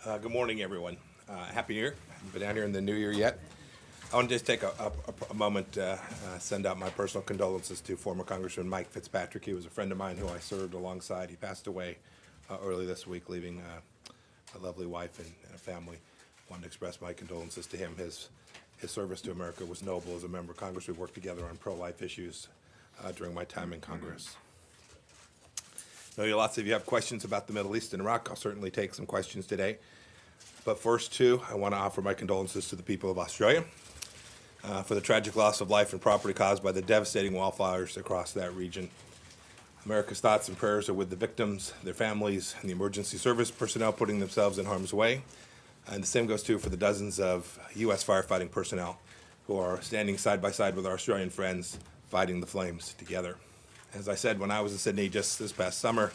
Good morning, everyone. Happy New Year. Haven't been down here in the new year yet. I want to just take a moment to send out my personal condolences to former Congressman Mike Fitzpatrick. He was a friend of mine who I served alongside. He passed away early this week, leaving a lovely wife and a family. I wanted to express my condolences to him. His service to America was noble. As a member of Congress, we worked together on pro-life issues during my time in Congress. I know lots of you have questions about the Middle East and Iraq. I'll certainly take some questions today. But first, too, I want to offer my condolences to the people of Australia for the tragic loss of life and property caused by the devastating wildfires across that region. America's thoughts and prayers are with the victims, their families, and the emergency service personnel putting themselves in harm's way. And the same goes, too, for the dozens of U.S. firefighting personnel who are standing side by side with our Australian friends fighting the flames together. As I said when I was in Sydney just this past summer,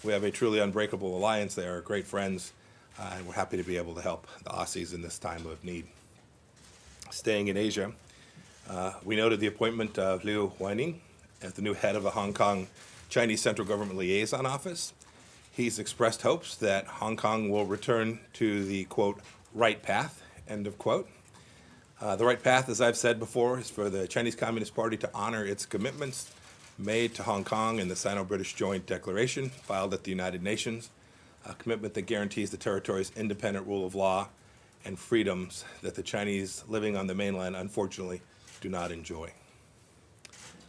we have a truly unbreakable alliance. They are great friends, and we're happy to be able to help the Aussies in this time of need. Staying in Asia, we noted the appointment of Liu Huining as the new head of the Hong Kong Chinese Central Government Liaison Office. He's expressed hopes that Hong Kong will return to the, quote, right path, end of quote. The right path, as I've said before, is for the Chinese Communist Party to honor its commitments made to Hong Kong in the Sino-British Joint Declaration filed at the United Nations, a commitment that guarantees the territory's independent rule of law and freedoms that the Chinese living on the mainland, unfortunately, do not enjoy.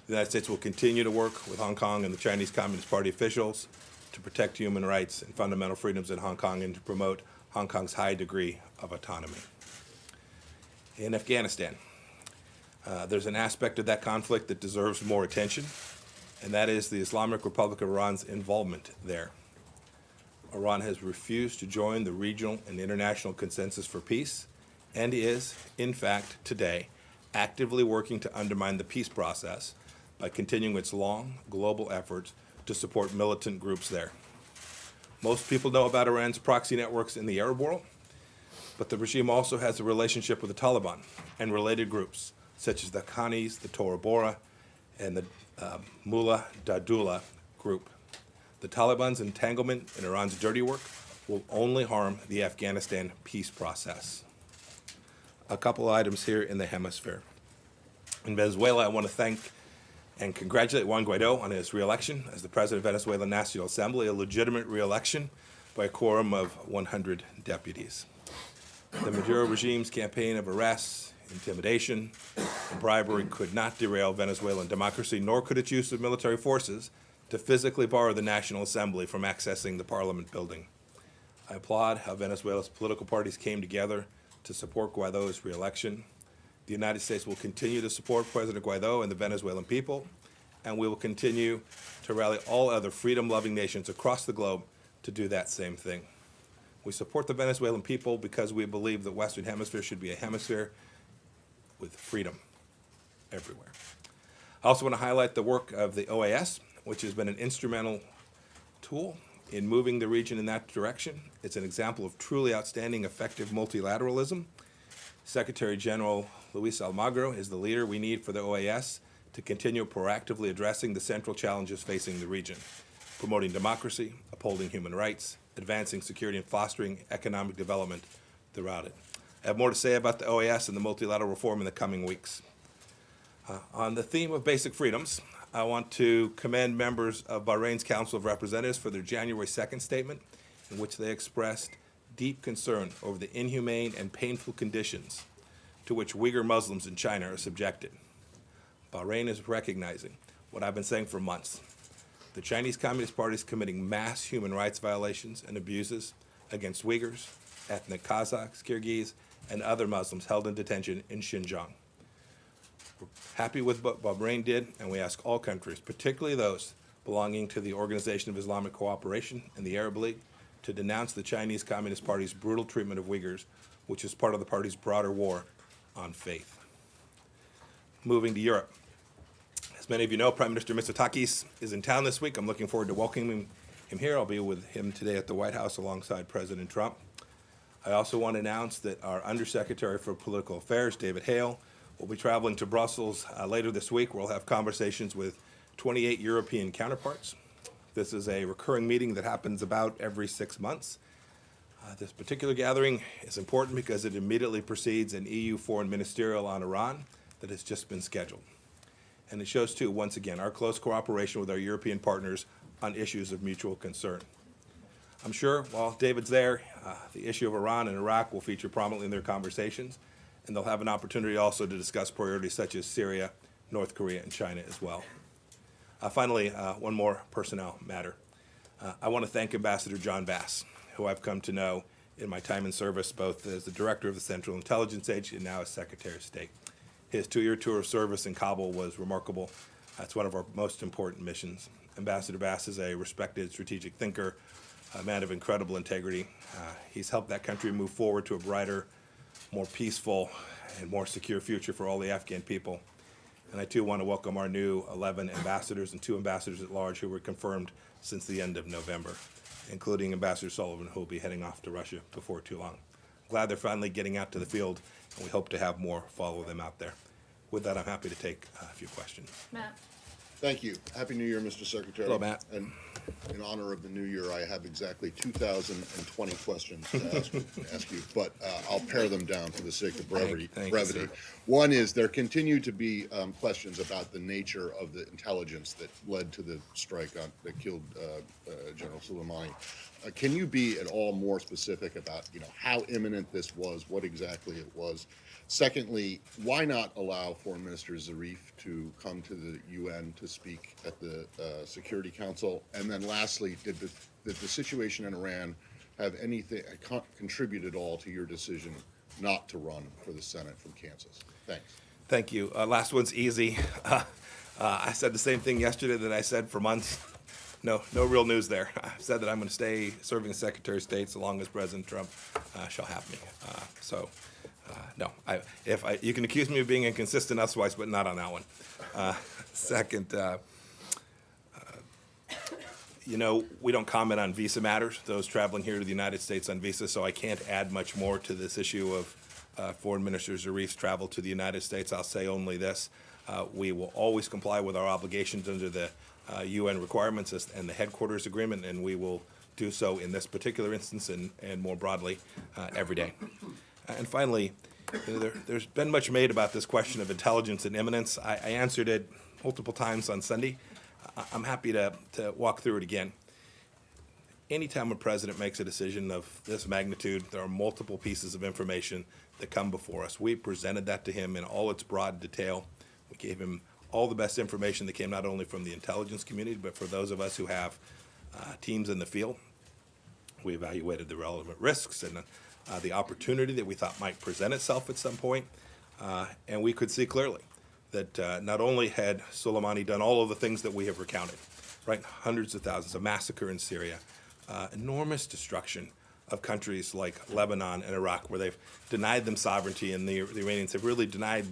The United States will continue to work with Hong Kong and the Chinese Communist Party officials to protect human rights and fundamental freedoms in Hong Kong and to promote Hong Kong's high degree of autonomy. In Afghanistan, there's an aspect of that conflict that deserves more attention, and that is the Islamic Republic of Iran's involvement there. Iran has refused to join the regional and international consensus for peace and is, in fact, today, actively working to undermine the peace process by continuing its long global efforts to support militant groups there. Most people know about Iran's proxy networks in the Arab world, but the regime also has a relationship with the Taliban and related groups, such as the Haqqanis, the Tora Bora, and the Mullah Dadullah group. The Taliban's entanglement in Iran's dirty work will only harm the Afghanistan peace process. A couple items here in the hemisphere. In Venezuela, I want to thank and congratulate Juan Guaido on his re-election as the president of Venezuelan National Assembly, a legitimate re-election by a quorum of 100 deputies. The Maduro regime's campaign of arrests, intimidation, and bribery could not derail Venezuelan democracy, nor could its use of military forces to physically bar the National Assembly from accessing the Parliament building. I applaud how Venezuela's political parties came together to support Guaido's re-election. The United States will continue to support President Guaido and the Venezuelan people, and we will continue to rally all other freedom-loving nations across the globe to do that same thing. We support the Venezuelan people because we believe the Western Hemisphere should be a hemisphere with freedom everywhere. I also want to highlight the work of the OAS, which has been an instrumental tool in moving the region in that direction. It's an example of truly outstanding, effective multilateralism. Secretary General Luis Almagro is the leader we need for the OAS to continue proactively addressing the central challenges facing the region, promoting democracy, upholding human rights, advancing security, and fostering economic development throughout it. I have more to say about the OAS and the multilateral reform in the coming weeks. On the theme of basic freedoms, I want to commend members of Bahrain's Council of Representatives for their January 2nd statement, in which they expressed deep concern over the inhumane and painful conditions to which Uyghur Muslims in China are subjected. Bahrain is recognizing what I've been saying for months. The Chinese Communist Party is committing mass human rights violations and abuses against Uyghurs, ethnic Kazakhs, Kyrgyz, and other Muslims held in detention in Xinjiang. We're happy with what Bahrain did, and we ask all countries, particularly those belonging to the Organization of Islamic Cooperation and the Arab League, to denounce the Chinese Communist Party's brutal treatment of Uyghurs, which is part of the party's broader war on faith. Moving to Europe. As many of you know, Prime Minister Mitsotakis is in town this week. I'm looking forward to welcoming him here. I'll be with him today at the White House alongside President Trump. I also want to announce that our Undersecretary for Political Affairs, David Hale, will be traveling to Brussels later this week, where we'll have conversations with 28 European counterparts. This is a recurring meeting that happens about every 6 months. This particular gathering is important because it immediately precedes an EU foreign ministerial on Iran that has just been scheduled. And it shows, too, once again, our close cooperation with our European partners on issues of mutual concern. I'm sure while David's there, the issue of Iran and Iraq will feature prominently in their conversations, and they'll have an opportunity also to discuss priorities such as Syria, North Korea, and China as well. Finally, one more personnel matter. I want to thank Ambassador John Bass, who I've come to know in my time in service, both as the director of the Central Intelligence Agency and now as Secretary of State. His 2-year tour of service in Kabul was remarkable. It's one of our most important missions. Ambassador Bass is a respected strategic thinker, a man of incredible integrity. He's helped that country move forward to a brighter, more peaceful, and more secure future for all the Afghan people. And I, too, want to welcome our new 11 ambassadors and 2 ambassadors at large who were confirmed since the end of November, including Ambassador Sullivan, who will be heading off to Russia before too long. I'm glad they're finally getting out to the field, and we hope to have more follow them out there. With that, I'm happy to take a few questions. Matt. Thank you. Happy New Year, Mr. Secretary. Hello, Matt. And in honor of the new year, I have exactly 2,020 questions to ask you, but I'll pare them down for the sake of brevity. Thank you, sir. One is there continue to be questions about the nature of the intelligence that led to the strike that killed General Soleimani. Can you be at all more specific about, how imminent this was, what exactly it was? Secondly, why not allow Foreign Minister Zarif to come to the UN to speak at the Security Council? And then lastly, did the situation in Iran have anything contribute at all to your decision not to run for the Senate from Kansas? Thanks. Thank you. Last one's easy. I said the same thing yesterday that I said for months. No real news there. I said that I'm going to stay serving as Secretary of State so long as President Trump shall have me. No. You can accuse me of being inconsistent otherwise, but not on that one. Second, we don't comment on visa matters, those traveling here to the United States on visa, so I can't add much more to this issue of Foreign Minister Zarif's travel to the United States. I'll say only this. We will always comply with our obligations under the UN requirements and the headquarters agreement, and we will do so in this particular instance and more broadly every day. And finally, there's been much made about this question of intelligence and imminence. I answered it multiple times on Sunday. I'm happy to walk through it again. Anytime a president makes a decision of this magnitude, there are multiple pieces of information that come before us. We presented that to him in all its broad detail. We gave him all the best information that came not only from the intelligence community, but for those of us who have teams in the field. We evaluated the relevant risks and the opportunity that we thought might present itself at some point. And we could see clearly that not only had Soleimani done all of the things that we have recounted, right? Hundreds of thousands, a massacre in Syria, enormous destruction of countries like Lebanon and Iraq, where they've denied them sovereignty, and the Iranians have really denied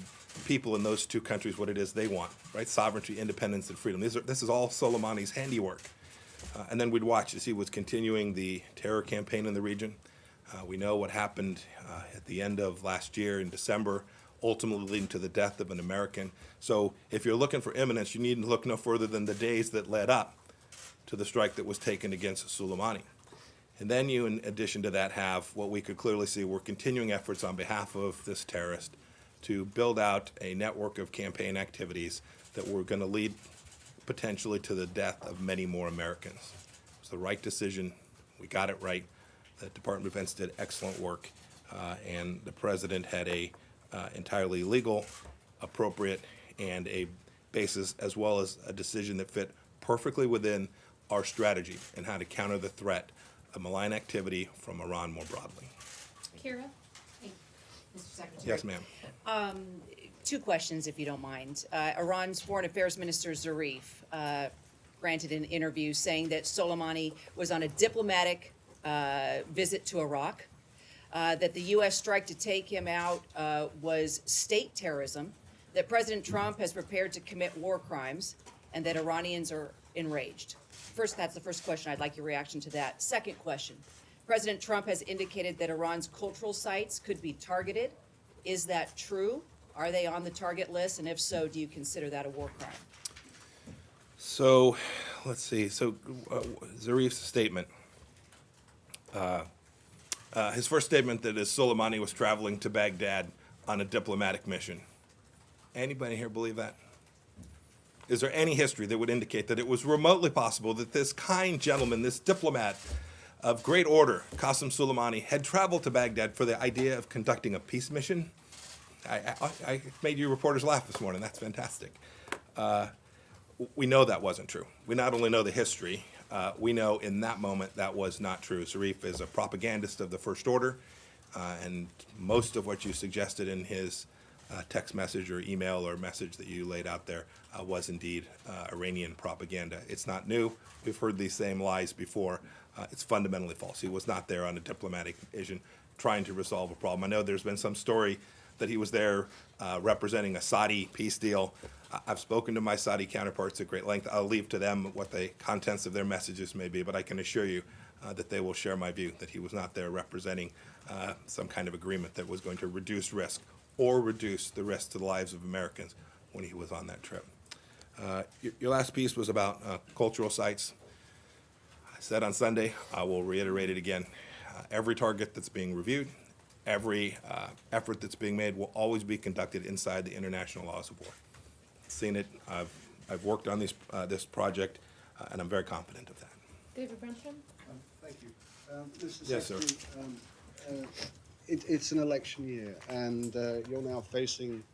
people in those two countries what it is they want, right? Sovereignty, independence, and freedom. This is all Soleimani's handiwork. And then we'd watch as he was continuing the terror campaign in the region. We know what happened at the end of last year in December, ultimately leading to the death of an American. So if you're looking for imminence, you need to look no further than the days that led up to the strike that was taken against Soleimani. And then you, in addition to that, have what we could clearly see were continuing efforts on behalf of this terrorist to build out a network of campaign activities that were going to lead potentially to the death of many more Americans. It was the right decision. We got it right. The Department of Defense did excellent work, and the president had a entirely legal, appropriate, and a basis, as well as a decision that fit perfectly within our strategy and how to counter the threat of malign activity from Iran more broadly. Kira? Hey, Mr. Secretary. Yes, ma'am. Two questions, if you don't mind. Iran's Foreign Affairs Minister Zarif granted an interview saying that Soleimani was on a diplomatic visit to Iraq, that the U.S. strike to take him out was state terrorism, that President Trump has prepared to commit war crimes, and that Iranians are enraged. First, that's the first question. I'd like your reaction to that. Second question. President Trump has indicated that Iran's cultural sites could be targeted. Is that true? Are they on the target list? And if so, do you consider that a war crime? So, let's see. So, Zarif's statement. His first statement that is Soleimani was traveling to Baghdad on a diplomatic mission. Anybody here believe that? Is there any history that would indicate that it was remotely possible that this kind gentleman, this diplomat of great order, Qasem Soleimani, had traveled to Baghdad for the idea of conducting a peace mission? I made you reporters laugh this morning. That's fantastic. We know that wasn't true. We not only know the history, we know in that moment that was not true. Zarif is a propagandist of the First Order, and most of what you suggested in his text message or email or message that you laid out there was indeed Iranian propaganda. It's not new. We've heard these same lies before. It's fundamentally false. He was not there on a diplomatic mission trying to resolve a problem. I know there's been some story that he was there representing a Saudi peace deal. I've spoken to my Saudi counterparts at great length. I'll leave to them what the contents of their messages may be, but I can assure you that they will share my view that he was not there representing some kind of agreement that was going to reduce risk or reduce the risk to the lives of Americans when he was on that trip. Your last piece was about cultural sites. I said on Sunday, I will reiterate it again. Every target that's being reviewed, every effort that's being made will always be conducted inside the international laws of war. Seen it. I've worked on this project, and I'm very confident of that. David Brenton? Thank you. Mr. Yes, sir. Secretary, it's an election year, and you're now facing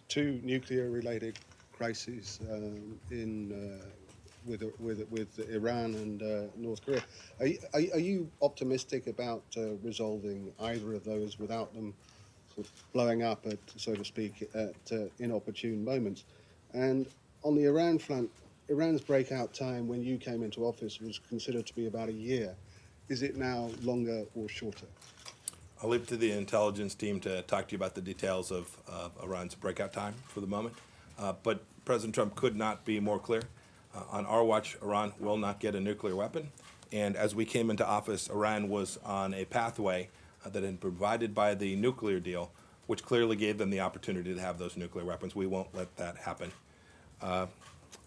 two nuclear-related crises with Iran and North Korea. Are you optimistic about resolving either of those without them sort of blowing up, so to speak, at inopportune moments? And on the Iran front, Iran's breakout time when you came into office was considered to be about a year. Is it now longer or shorter? I'll leave it to the intelligence team to talk to you about the details of Iran's breakout time for the moment. But President Trump could not be more clear. On our watch, Iran will not get a nuclear weapon. And as we came into office, Iran was on a pathway that had been provided by the nuclear deal, which clearly gave them the opportunity to have those nuclear weapons. We won't let that happen.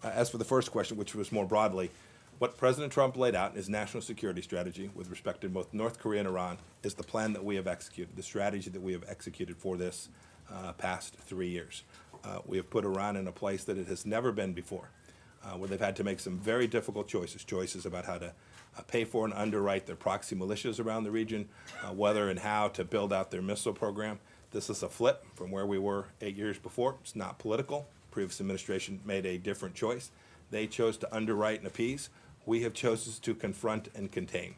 As for the first question, which was more broadly, what President Trump laid out in his national security strategy with respect to both North Korea and Iran is the plan that we have executed, the strategy that we have executed for this past 3 years. We have put Iran in a place that it has never been before, where they've had to make some very difficult choices about how to pay for and underwrite their proxy militias around the region, whether and how to build out their missile program. This is a flip from where we were 8 years before. It's not political. Previous administration made a different choice. They chose to underwrite and appease. We have chosen to confront and contain.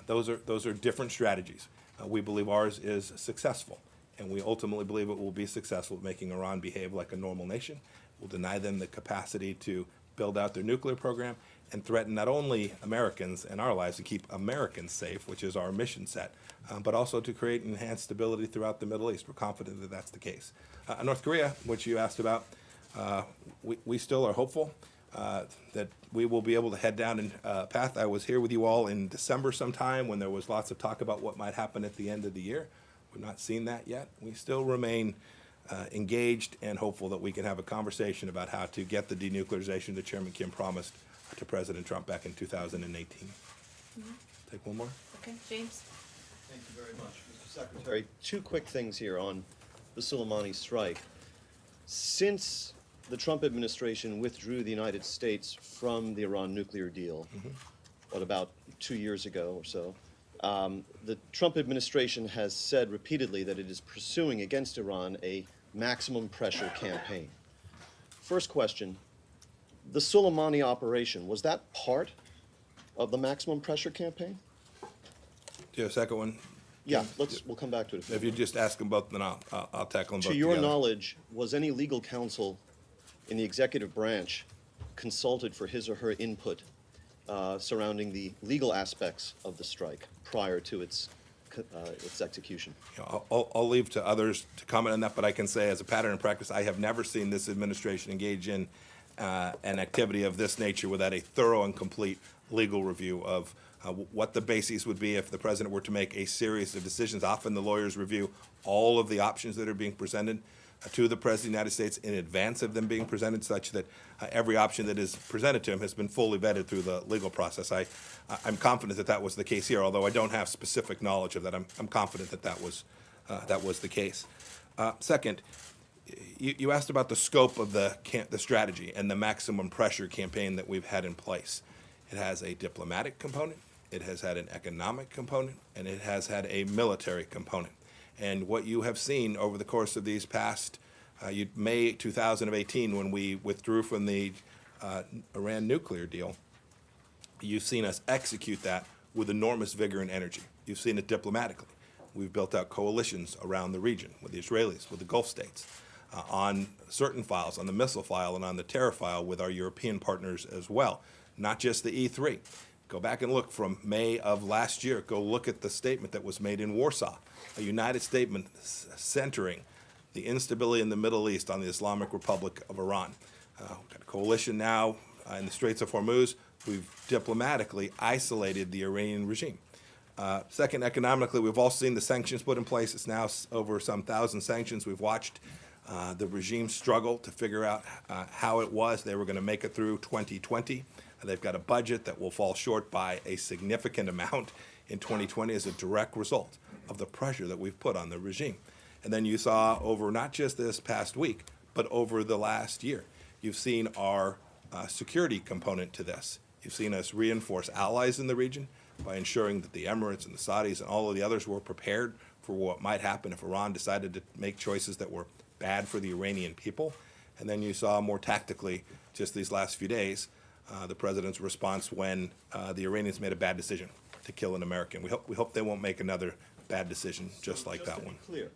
Those are different strategies. We believe ours is successful, and we ultimately believe it will be successful at making Iran behave like a normal nation. We'll deny them the capacity to build out their nuclear program and threaten not only Americans and our lives to keep Americans safe, which is our mission set, but also to create enhanced stability throughout the Middle East. We're confident that that's the case. North Korea, which you asked about, we still are hopeful that we will be able to head down a path. I was here with you all in December sometime when there was lots of talk about what might happen at the end of the year. We've not seen that yet. We still remain engaged and hopeful that we can have a conversation about how to get the denuclearization that Chairman Kim promised to President Trump back in 2018. Take one more. Okay, James? Thank you very much, Mr. Secretary. Two quick things here on the Soleimani strike. Since the Trump administration withdrew the United States from the Iran nuclear deal, about 2 years ago or so, the Trump administration has said repeatedly that it is pursuing against Iran a maximum pressure campaign. First question, the Soleimani operation, was that part of the maximum pressure campaign? Do you have a second one? Yeah, we'll come back to it. If you just ask them both, then I'll tackle them both To your together. knowledge, was any legal counsel in the executive branch consulted for his or her input surrounding the legal aspects of the strike prior to its execution? You know, I'll leave to others to comment on that, but I can say as a pattern and practice, I have never seen this administration engage in an activity of this nature without a thorough and complete legal review of what the bases would be if the president were to make a series of decisions. Often the lawyers review all of the options that are being presented. to the President of the United States in advance of them being presented, such that every option that is presented to him has been fully vetted through the legal process. I'm confident that that was the case here, although I don't have specific knowledge of that. I'm confident that that was the case. Second, you asked about the scope of the strategy and the maximum pressure campaign that we've had in place. It has a diplomatic component, it has had an economic component, and it has had a military component. And what you have seen over the course of these past, May 2018, when we withdrew from the Iran nuclear deal, you've seen us execute that with enormous vigor and energy. You've seen it diplomatically. We've built out coalitions around the region with the Israelis, with the Gulf states, on certain files, on the missile file and on the terror file with our European partners as well, not just the E3. Go back and look from May of last year. Go look at the statement that was made in Warsaw, a united statement centering the instability in the Middle East on the Islamic Republic of Iran. We've got a coalition now in the Straits of Hormuz. We've diplomatically isolated the Iranian regime. Second, economically, we've all seen the sanctions put in place. It's now over some 1,000 sanctions. We've watched the regime struggle to figure out how it was they were going to make it through 2020. They've got a budget that will fall short by a significant amount in 2020 as a direct result of the pressure that we've put on the regime. And then you saw over not just this past week, but over the last year, you've seen our security component to this. You've seen us reinforce allies in the region by ensuring that the Emirates and the Saudis and all of the others were prepared for what might happen if Iran decided to make choices that were bad for the Iranian people. And then you saw more tactically, just these last few days, the president's response when the Iranians made a bad decision to kill an American. We hope they won't make another bad decision just like that one. Clear.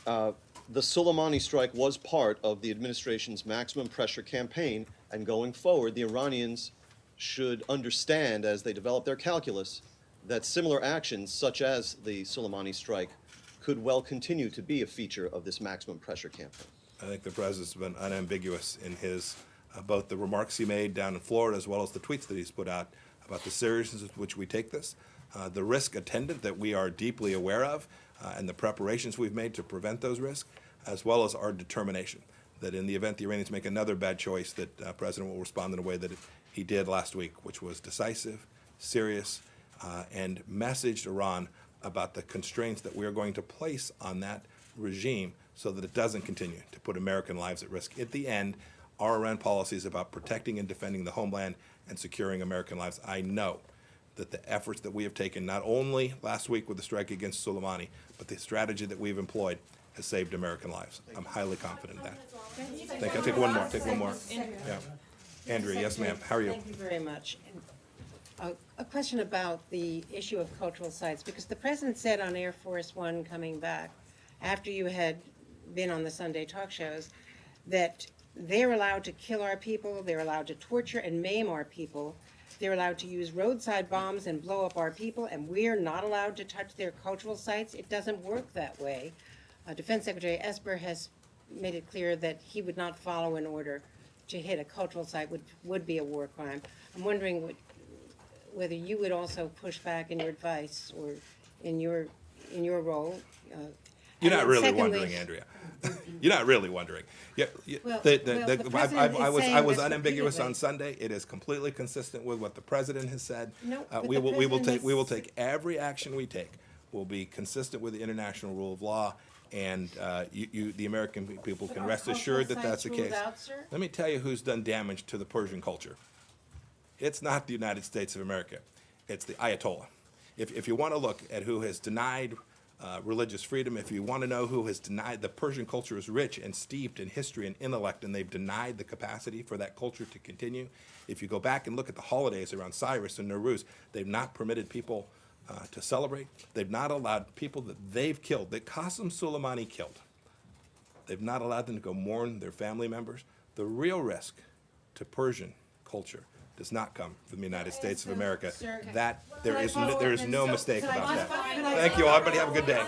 The Soleimani strike was part of the administration's maximum pressure campaign, and going forward, the Iranians should understand, as they develop their calculus, that similar actions, such as the Soleimani strike, could well continue to be a feature of this maximum pressure campaign. I think the president's been unambiguous in his both the remarks he made down in Florida as well as the tweets that he's put out about the seriousness with which we take this, the risk attendant that we are deeply aware of, and the preparations we've made to prevent those risks, as well as our determination that in the event the Iranians make another bad choice, that the president will respond in a way that he did last week, which was decisive, serious, and messaged Iran about the constraints that we are going to place on that regime so that it doesn't continue to put American lives at risk. At the end, our Iran policy is about protecting and defending the homeland and securing American lives. I know that the efforts that we have taken, not only last week with the strike against Soleimani, but the strategy that we've employed has saved American lives. I'm highly confident in that. Thank you. I'll take one more. Take one more. Yeah. Andrea, yes, ma'am. How are you? Thank you very much. A question about the issue of cultural sites, because the president said on Air Force One coming back, after you had been on the Sunday talk shows, that they're allowed to kill our people, they're allowed to torture and maim our people, they're allowed to use roadside bombs and blow up our people, and we're not allowed to touch their cultural sites. It doesn't work that way. Defense Secretary Esper has made it clear that he would not follow an order to hit a cultural site, which would be a war crime. I'm wondering whether you would also push back in your advice or in your role. You're not really secondly, wondering, Andrea. You're not really wondering. Yeah, Well, the president I is was saying this unambiguous on repeatedly. Sunday. It is completely consistent with what the president has said. No, but we the will president take every action we take will be consistent with the international rule of law, and the American people But can are rest cultural assured that sites that's the ruled case. out, sir? Let me tell you who's done damage to the Persian culture. It's not the United States of America. It's the Ayatollah. If you want to look at who has denied religious freedom, if you want to know who has denied, the Persian culture is rich and steeped in history and intellect, and they've denied the capacity for that culture to continue. If you go back and look at the holidays around Cyrus and Nowruz, they've not permitted people to celebrate. They've not allowed people that they've killed, that Qasem Soleimani killed, they've not allowed them to go mourn their family members. The real risk to Persian culture does not come from the United States of America. Sir, That there is no mistake about that. Can I Thank you all. Everybody have a good day.